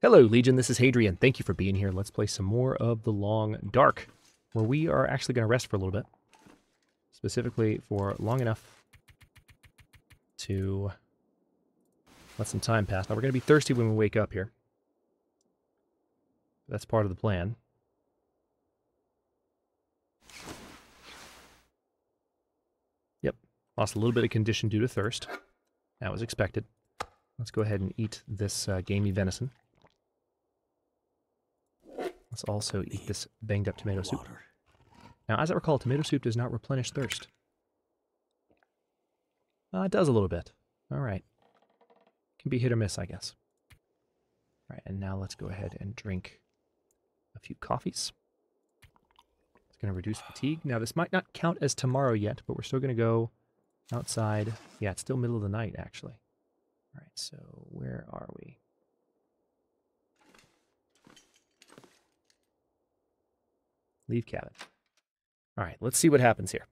Hello, Legion. This is Hadrian. Thank you for being here. Let's play some more of The Long Dark, where we are actually going to rest for a little bit. Specifically for long enough to let some time pass. Now, we're going to be thirsty when we wake up here. That's part of the plan. Yep. Lost a little bit of condition due to thirst. That was expected. Let's go ahead and eat this gamey venison. Let's also eat this banged up tomato soup. Now, as I recall, tomato soup does not replenish thirst. It does a little bit. Alright. Can be hit or miss, I guess. Alright, and now let's go ahead and drink a few coffees. It's going to reduce fatigue. Now, this might not count as tomorrow yet, but we're still going to go outside. Yeah, it's still middle of the night, actually. Alright, so where are we? Leave cabin. Alright, let's see what happens here.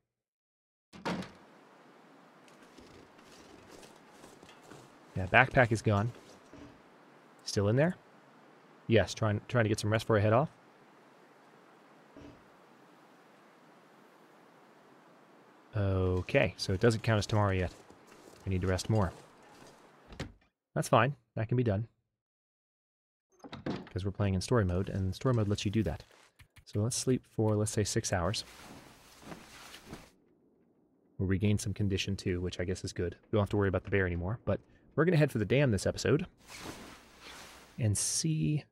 Yeah, backpack is gone. Still in there? Yes, trying to get some rest before I head off. Okay, so it doesn't count as tomorrow yet. We need to rest more. That's fine. That can be done. Because we're playing in story mode, and story mode lets you do that. So let's sleep for, let's say, 6 hours. We'll regain some condition too, which I guess is good. We don't have to worry about the bear anymore, but we're going to head for the dam this episode and see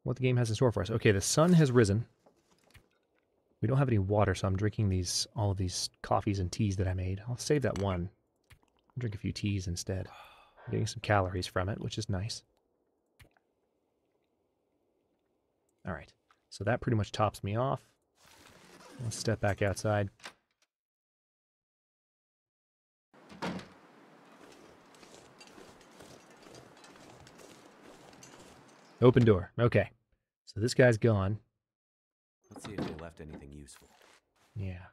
what the game has in store for us. Okay, the sun has risen. We don't have any water, so I'm drinking all of these coffees and teas that I made. I'll save that one. I'll drink a few teas instead. I'm getting some calories from it, which is nice. All right. So that pretty much tops me off. Let's step back outside. Open door. Okay. So this guy's gone. Let's see if they left anything useful. Yeah.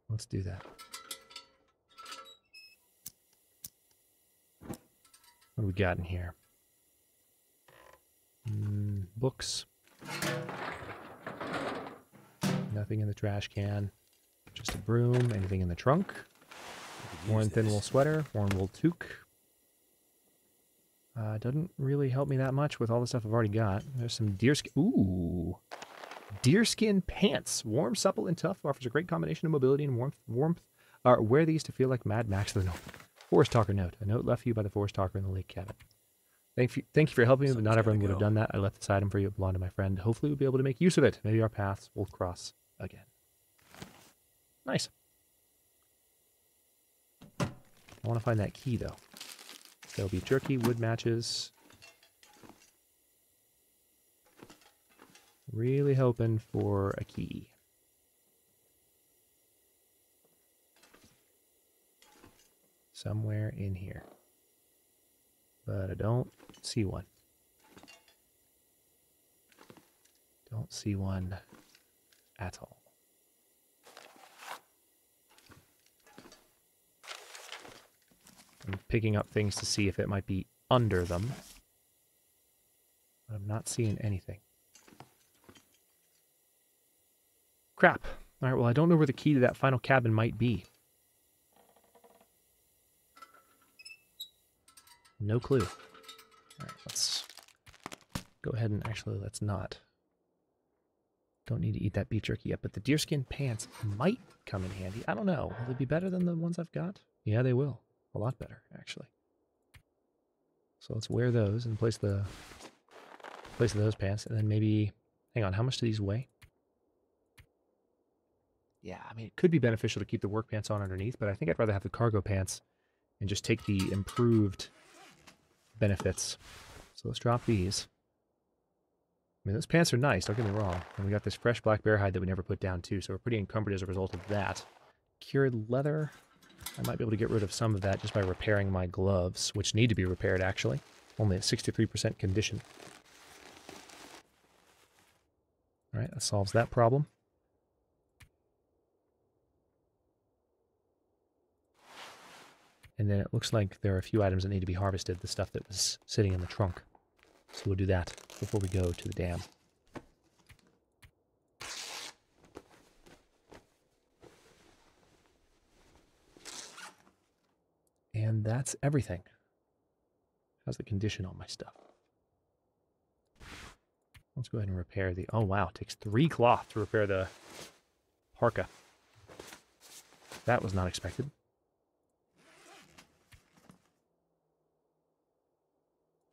Let's do that. What do we got in here? Books. Nothing in the trash can. Just a broom. Anything in the trunk? Worn thin wool sweater. Worn wool toque. Doesn't really help me that much with all the stuff I've already got. There's some deerskin. Ooh. Deerskin pants. Warm, supple, and tough. Offers a great combination of mobility and warmth. Wear these to feel like Mad Max of the North. Forest Talker note. A note left for you by the Forest Talker in the lake cabin. Thank you for helping me, but not everyone would have done that. I left this item for you. It belonged to my friend. Hopefully we'll be able to make use of it. Maybe our paths will cross again. Nice. I want to find that key, though. There'll be jerky, wood matches. Really hoping for a key. Somewhere in here. But I don't see one. Don't see one at all. I'm picking up things to see if it might be under them. But I'm not seeing anything. Crap. Alright, well, I don't know where the key to that final cabin might be. No clue. Alright, let's go ahead and actually let's not. Don't need to eat that beef jerky yet, but the deerskin pants might come in handy. I don't know. Will they be better than the ones I've got? Yeah, they will. A lot better, actually. So let's wear those in place of those pants, and then maybe, hang on, how much do these weigh? Yeah, I mean, it could be beneficial to keep the work pants on underneath, but I think I'd rather have the cargo pants and just take the improved benefits. So let's drop these. I mean, those pants are nice, don't get me wrong. And we got this fresh black bear hide that we never put down, too, so we're pretty encumbered as a result of that. Cured leather. I might be able to get rid of some of that just by repairing my gloves, which need to be repaired, actually. Only at 63% condition. Alright, that solves that problem. And then it looks like there are a few items that need to be harvested, the stuff that was sitting in the trunk. So we'll do that before we go to the dam. And that's everything. How's the condition on my stuff? Let's go ahead and repair the... Oh, wow. It takes 3 cloth to repair the parka. That was not expected.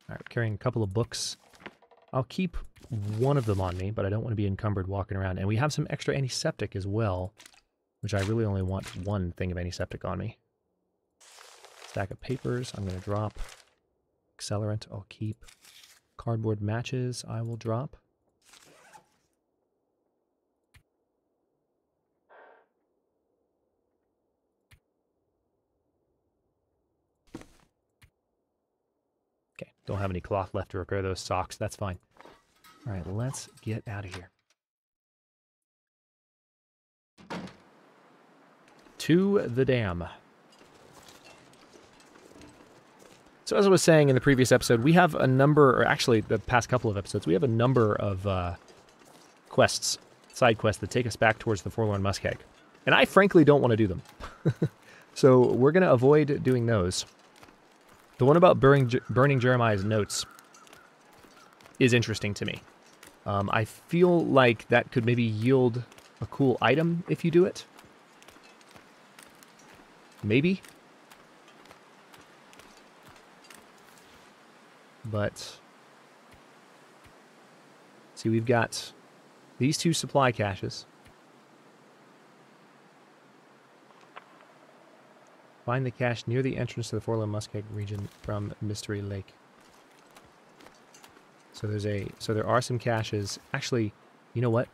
All right, carrying a couple of books. I'll keep one of them on me, but I don't want to be encumbered walking around. And we have some extra antiseptic as well, which I really only want one thing of antiseptic on me. Stack of papers, I'm going to drop. Accelerant, I'll keep. Cardboard matches, I will drop. Okay, don't have any cloth left to repair those socks. That's fine. All right, let's get out of here. To the dam. So as I was saying in the previous episode, we have a number, or actually the past couple of episodes, we have a number of quests, side quests that take us back towards the Forlorn Muskeg. And I frankly don't want to do them. So we're going to avoid doing those. The one about burning Jeremiah's notes is interesting to me. I feel like that could maybe yield a cool item if you do it. Maybe. But, see, we've got these 2 supply caches. Find the cache near the entrance to the Forlorn Muskeg region from Mystery Lake. So there are some caches. Actually, you know what?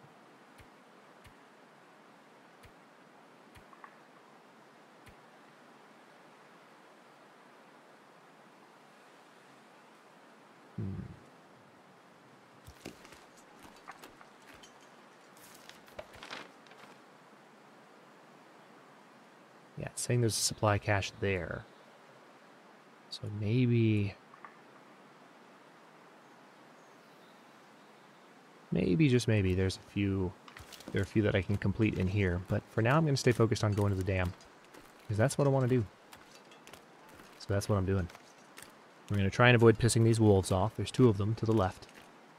Yeah, it's saying there's a supply cache there. So maybe, just maybe, there are a few that I can complete in here. But for now, I'm going to stay focused on going to the dam, because that's what I want to do. So that's what I'm doing. We're going to try and avoid pissing these wolves off. There's 2 of them to the left.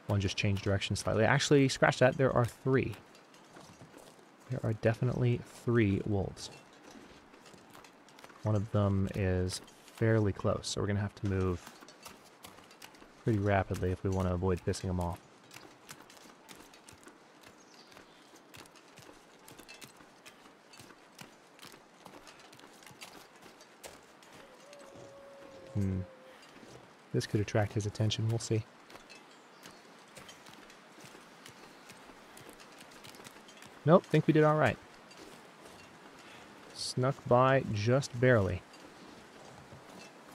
One just changed direction slightly. Actually, scratch that. There are 3. There are definitely 3 wolves. One of them is fairly close, so we're going to have to move pretty rapidly if we want to avoid pissing them off. This could attract his attention. We'll see. Nope, think we did all right. Snuck by just barely.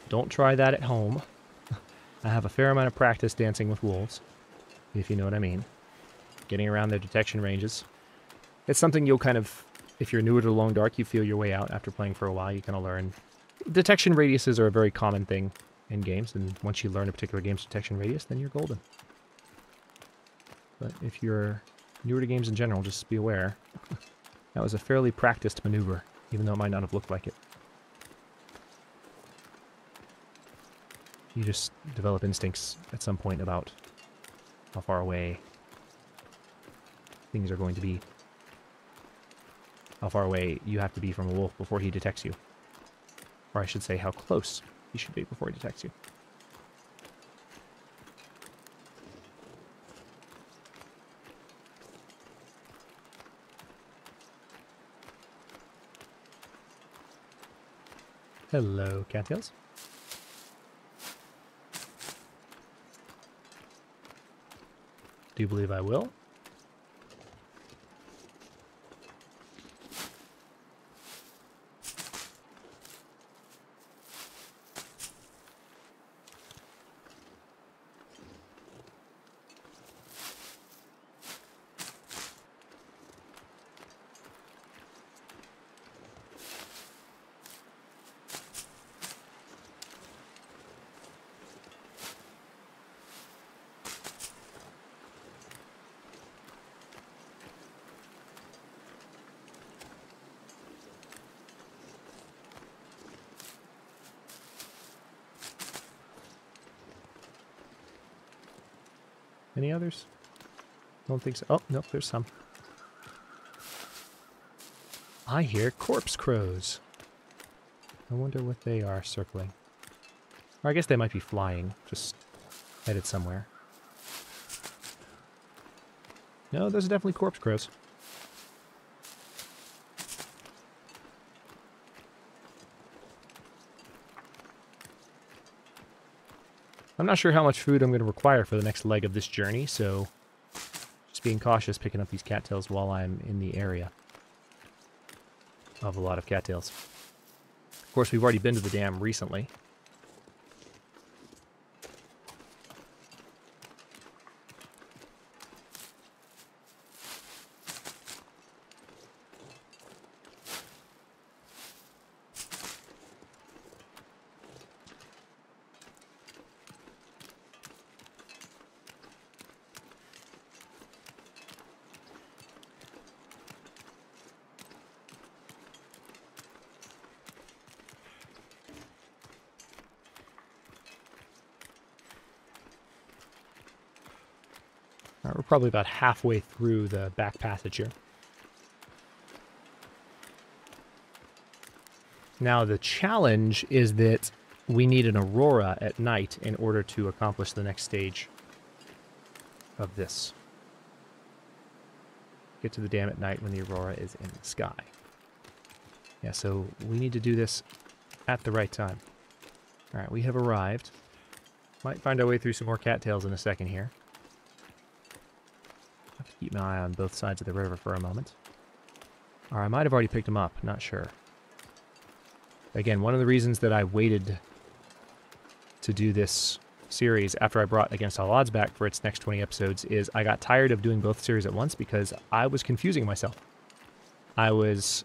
Don't try that at home. I have a fair amount of practice dancing with wolves, if you know what I mean. Getting around their detection ranges. It's something you'll kind of, if you're newer to the Long Dark, you feel your way out after playing for a while. You kind of learn. Detection radiuses are a very common thing in games, and once you learn a particular game's detection radius, then you're golden. But if you're newer to games in general, just be aware. That was a fairly practiced maneuver, even though it might not have looked like it. You just develop instincts at some point about how far away things are going to be. How far away you have to be from a wolf before he detects you. Or I should say how close he should be before he detects you. Hello, cattails. Do you believe I will? Any others? Don't think so. Oh, nope, there's some. I hear corpse crows. I wonder what they are circling. Or I guess they might be flying, just headed somewhere. No, those are definitely corpse crows. I'm not sure how much food I'm going to require for the next leg of this journey, so just being cautious picking up these cattails while I'm in the area of a lot of cattails. Of course, we've already been to the dam recently. Alright, we're probably about halfway through the back passage here. Now the challenge is that we need an aurora at night in order to accomplish the next stage of this. Get to the dam at night when the aurora is in the sky. Yeah, so we need to do this at the right time. Alright, we have arrived. Might find our way through some more cattails in a second here. Have to keep my eye on both sides of the river for a moment. Or I might have already picked them up, not sure. Again, one of the reasons that I waited to do this series after I brought Against All Odds back for its next 20 episodes is I got tired of doing both series at once because I was confusing myself. I was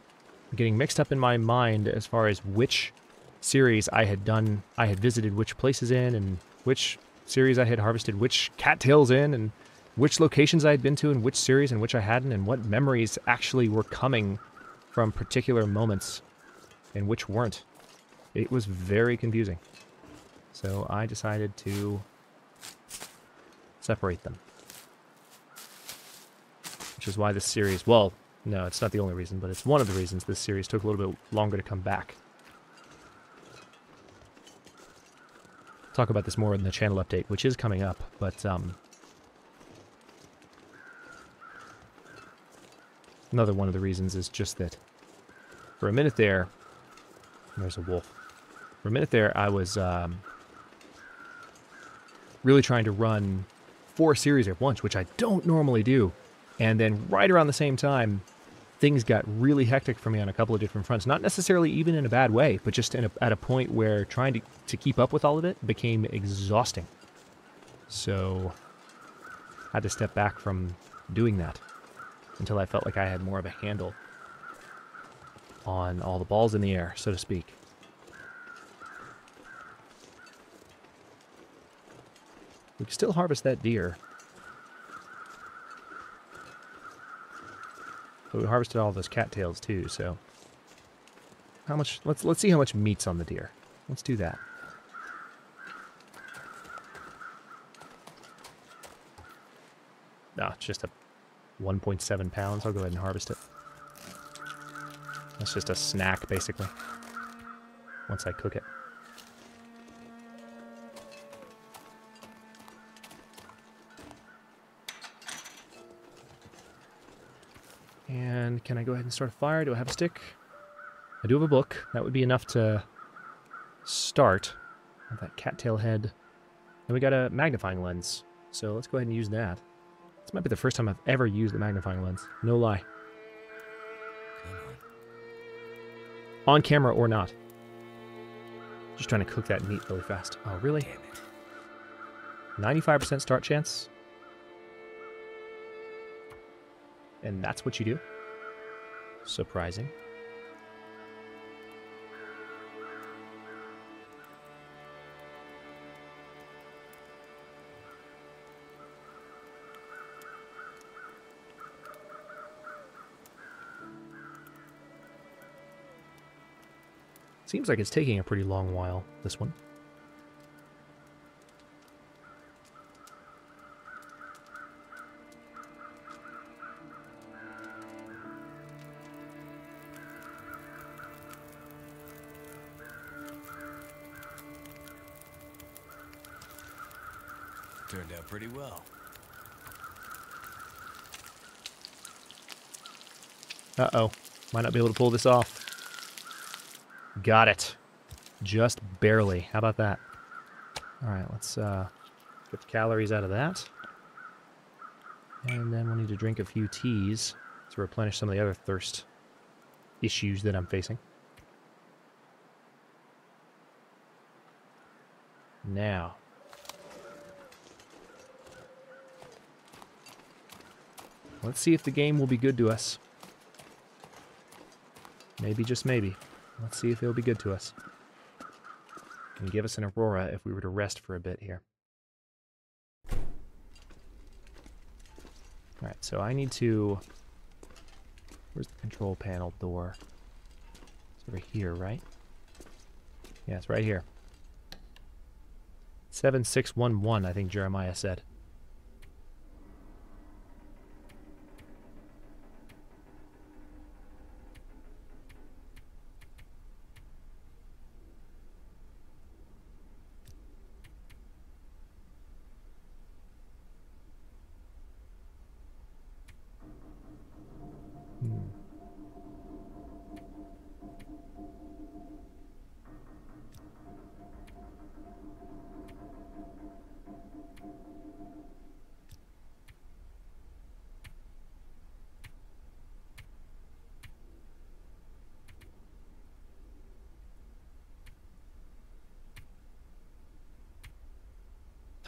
getting mixed up in my mind as far as which series I had done, I had visited which places in, and which series I had harvested which cattails in, and which locations I had been to in which series and which I hadn't, and what memories actually were coming from particular moments and which weren't. It was very confusing. So I decided to separate them. Which is why this series, well, no, it's not the only reason, but it's one of the reasons this series took a little bit longer to come back. Talk about this more in the channel update, which is coming up, but another one of the reasons is just that for a minute there, there's a wolf. For a minute there, I was really trying to run 4 series at once, which I don't normally do. And then right around the same time, things got really hectic for me on a couple of different fronts. Not necessarily even in a bad way, but just at a point where trying to keep up with all of it became exhausting. So I had to step back from doing that until I felt like I had more of a handle on all the balls in the air, so to speak. We can still harvest that deer. But we harvested all those cattails too, so how much? Let's see how much meat's on the deer. Let's do that. No, it's just a 1.7 pounds. I'll go ahead and harvest it. That's just a snack, basically, once I cook it. And can I go ahead and start a fire? Do I have a stick? I do have a book. That would be enough to start. That cattail head. And we got a magnifying lens. So let's go ahead and use that. This might be the first time I've ever used a magnifying lens. No lie. On camera or not. Just trying to cook that meat really fast. Oh, really? 95% start chance? And that's what you do? Surprising. Seems like it's taking a pretty long while, this one. Turned out pretty well. Uh-oh. Might not be able to pull this off. Got it. Just barely. How about that? Alright, let's get the calories out of that. And then we'll need to drink a few teas to replenish some of the other thirst issues that I'm facing. Now. Let's see if the game will be good to us. Maybe, just maybe. Let's see if it'll be good to us. Can give us an aurora if we were to rest for a bit here. Alright, so I need to... Where's the control panel door? It's over here, right? Yeah, it's right here. 7611, I think Jeremiah said.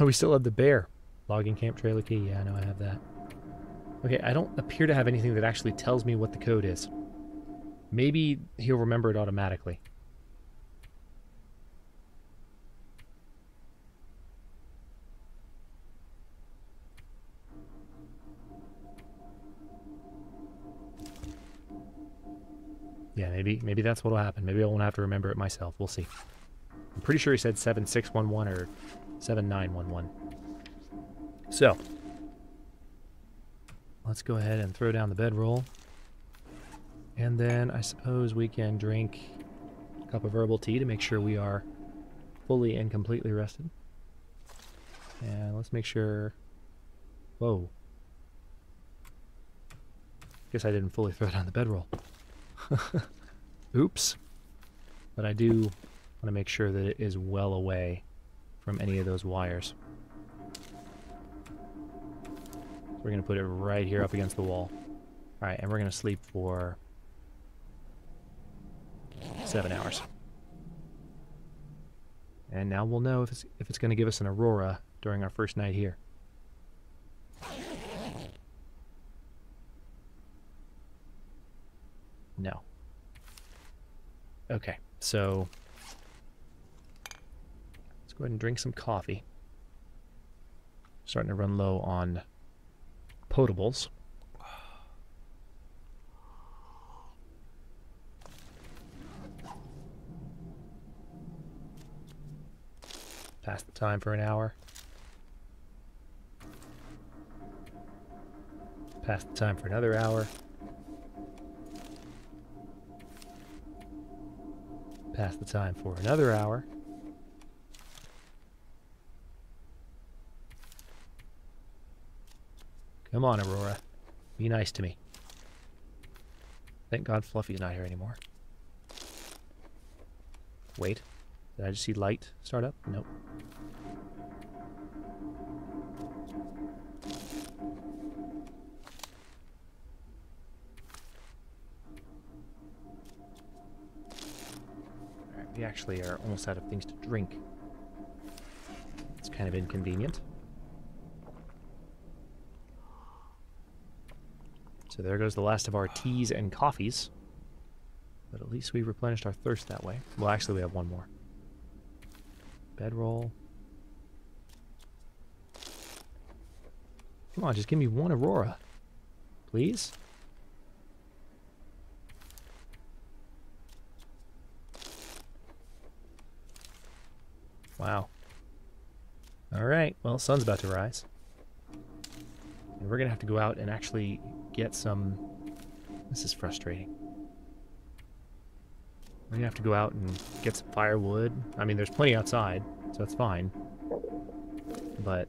Oh, we still have the bear. Logging camp trailer key. Yeah, I know I have that. Okay, I don't appear to have anything that actually tells me what the code is. Maybe he'll remember it automatically. Yeah, maybe that's what'll happen. Maybe I won't have to remember it myself. We'll see. I'm pretty sure he said 7611 or 7911. So, let's go ahead and throw down the bedroll. And then I suppose we can drink a cup of herbal tea to make sure we are fully and completely rested. And let's make sure... Whoa. Guess I didn't fully throw down the bedroll. Oops. But I do want to make sure that it is well away from any of those wires. So we're going to put it right here up against the wall. Alright, and we're going to sleep for 7 hours. And now we'll know if it's going to give us an aurora during our first night here. No. Okay, so let's go ahead and drink some coffee. Starting to run low on potables. Pass the time for an hour. Pass the time for another hour. Pass the time for another hour. Come on, Aurora. Be nice to me. Thank God Fluffy's not here anymore. Wait. Did I just see light start up? Nope. Alright, we actually are almost out of things to drink. It's kind of inconvenient. So there goes the last of our teas and coffees. But at least we replenished our thirst that way. Well, actually we have one more. Bedroll. Come on, just give me one Aurora. Please? Wow. Alright, well, sun's about to rise. And we're gonna have to go out and actually get some... This is frustrating. We're gonna have to go out and get some firewood. I mean, there's plenty outside, so that's fine. But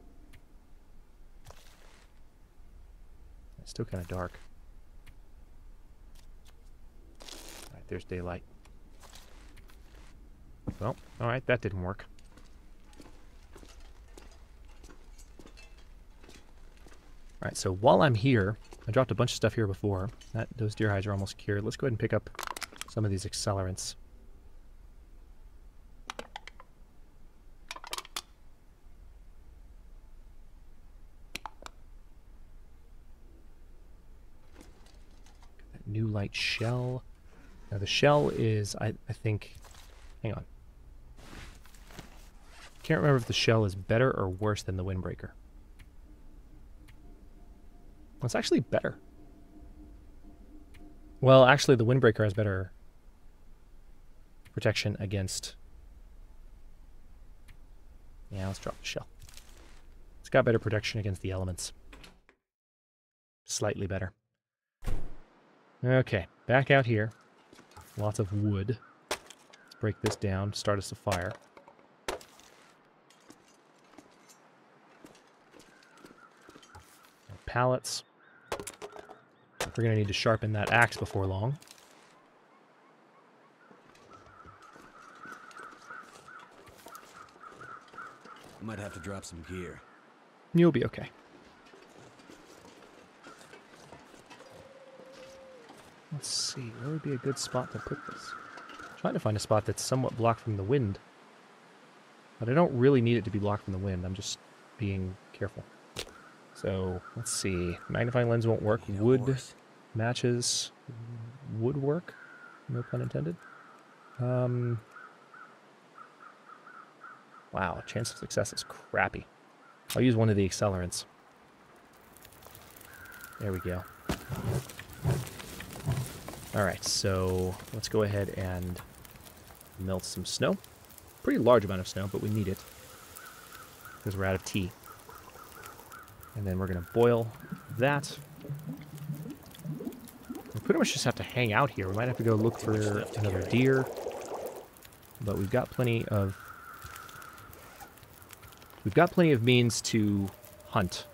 Still kind of dark. Alright, there's daylight. Well, alright, that didn't work. Alright, so while I'm here, I dropped a bunch of stuff here before. Those deer hides are almost cured. Let's go ahead and pick up some of these accelerants. That new light shell. Now the shell is, I think, hang on. Can't remember if the shell is better or worse than the windbreaker. Well, it's actually better. Well, actually, the windbreaker has better protection against... Yeah, let's drop the shell. It's got better protection against the elements. Slightly better. Okay, back out here. Lots of wood. Let's break this down, start us a fire. Pallets. We're going to need to sharpen that axe before long. I might have to drop some gear. You'll be okay. Let's see, where would be a good spot to put this? I'm trying to find a spot that's somewhat blocked from the wind. But I don't really need it to be blocked from the wind. I'm just being careful. So, let's see. Magnifying lens won't work. Wood matches would work. No pun intended. Wow, chance of success is crappy. I'll use one of the accelerants. There we go. Alright, so let's go ahead and melt some snow. Pretty large amount of snow, but we need it. Because we're out of tea. And then we're going to boil that. We pretty much just have to hang out here. We might have to go look for another deer. But we've got plenty of... We've got plenty of means to hunt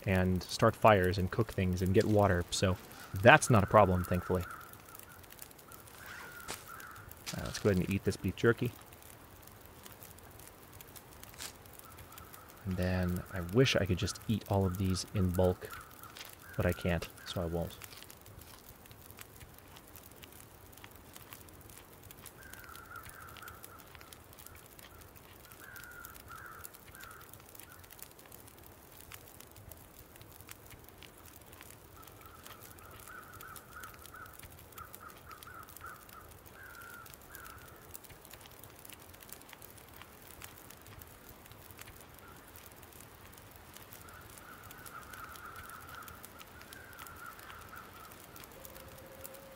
and start fires and cook things and get water. So that's not a problem, thankfully. Let's go ahead and eat this beef jerky. And then I wish I could just eat all of these in bulk, but I can't, so I won't.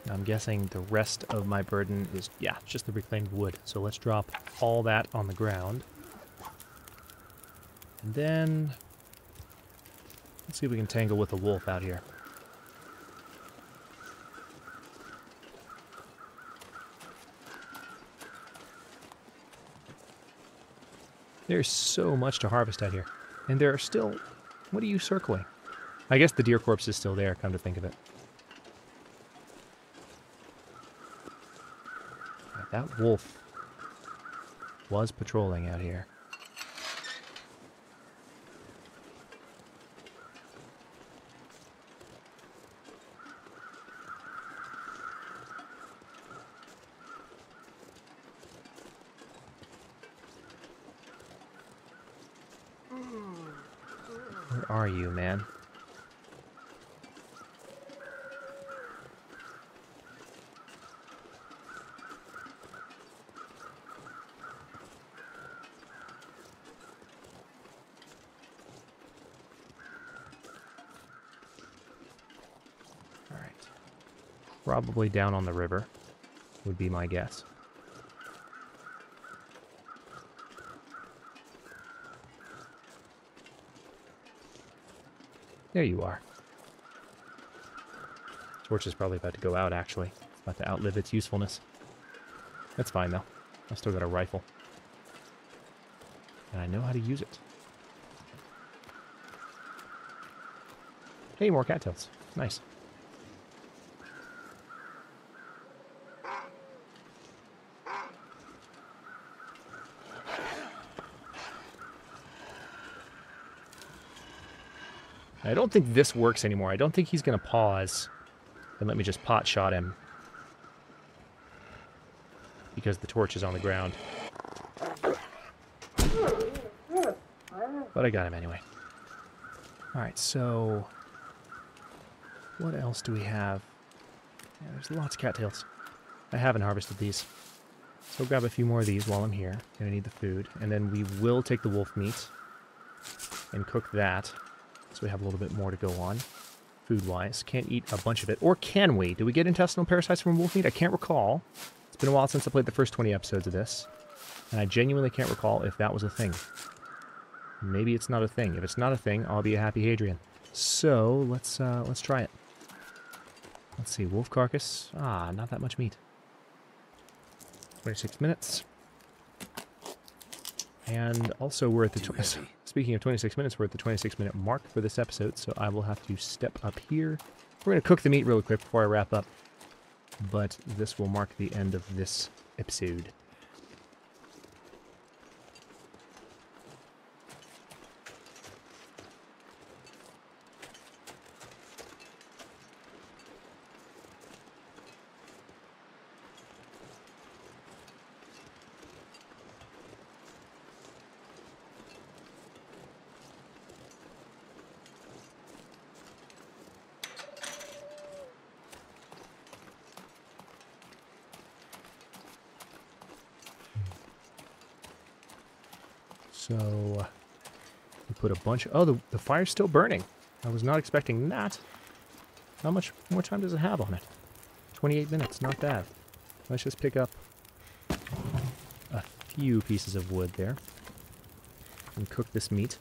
I'm guessing the rest of my burden is, yeah, just the reclaimed wood. So let's drop all that on the ground. And then, let's see if we can tangle with a wolf out here. There's so much to harvest out here. And there are still, what are you circling? I guess the deer corpse is still there, come to think of it. That wolf was patrolling out here. Where are you, man? Probably down on the river, would be my guess. There you are. Torch is probably about to go out, actually. It's about to outlive its usefulness. That's fine, though. I still got a rifle. And I know how to use it. Hey, more cattails. Nice. I don't think this works anymore. I don't think he's going to pause and let me just pot shot him. Because the torch is on the ground. But I got him anyway. Alright, so... what else do we have? Yeah, there's lots of cattails. I haven't harvested these. So I'll grab a few more of these while I'm here. Gonna need the food. And then we will take the wolf meat and cook that. So we have a little bit more to go on, food-wise. Can't eat a bunch of it. Or can we? Do we get intestinal parasites from wolf meat? I can't recall. It's been a while since I played the first 20 episodes of this. And I genuinely can't recall if that was a thing. Maybe it's not a thing. If it's not a thing, I'll be a happy Hadrian. So, let's try it. Let's see, wolf carcass. Ah, not that much meat. 26 minutes. And also we're at the... Speaking of 26 minutes, we're at the 26-minute mark for this episode, so I will have to step up here. We're going to cook the meat really quick before I wrap up. But this will mark the end of this episode. So, we put a bunch... Oh, the fire's still burning. I was not expecting that. How much more time does it have on it? 28 minutes, not bad. Let's just pick up a few pieces of wood there and cook this meat.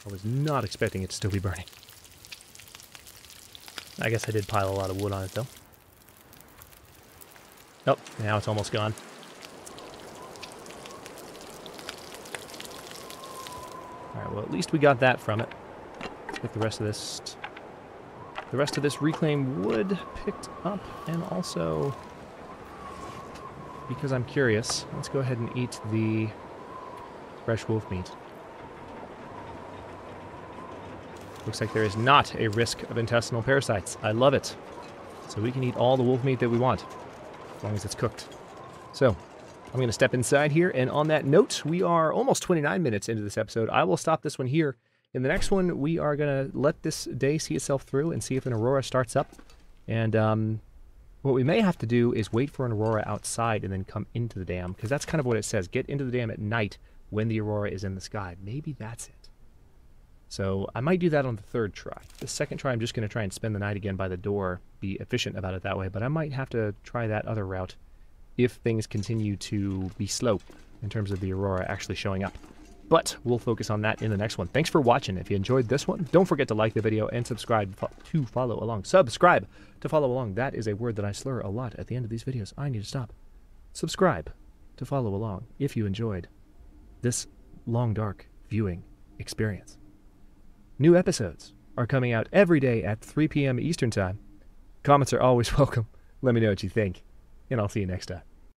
I was not expecting it to still be burning. I guess I did pile a lot of wood on it, though. Oh, now it's almost gone. Alright, well at least we got that from it. Let's get the rest of this reclaimed wood picked up, and also, because I'm curious, let's go ahead and eat the fresh wolf meat. Looks like there is not a risk of intestinal parasites. I love it. So we can eat all the wolf meat that we want, as long as it's cooked. So, I'm going to step inside here, and on that note, we are almost 29 minutes into this episode. I will stop this one here. In the next one, we are going to let this day see itself through and see if an aurora starts up. And what we may have to do is wait for an aurora outside and then come into the dam, because that's kind of what it says. Get into the dam at night when the aurora is in the sky. Maybe that's it. So I might do that on the third try. The second try, I'm just going to try and spend the night again by the door, be efficient about it that way, but I might have to try that other route if things continue to be slow in terms of the aurora actually showing up. But we'll focus on that in the next one. Thanks for watching. If you enjoyed this one, don't forget to like the video and subscribe to follow along. Subscribe to follow along. That is a word that I slur a lot at the end of these videos. I need to stop. Subscribe to follow along if you enjoyed this long, dark viewing experience. New episodes are coming out every day at 3 p.m. Eastern Time. Comments are always welcome. Let me know what you think, and I'll see you next time.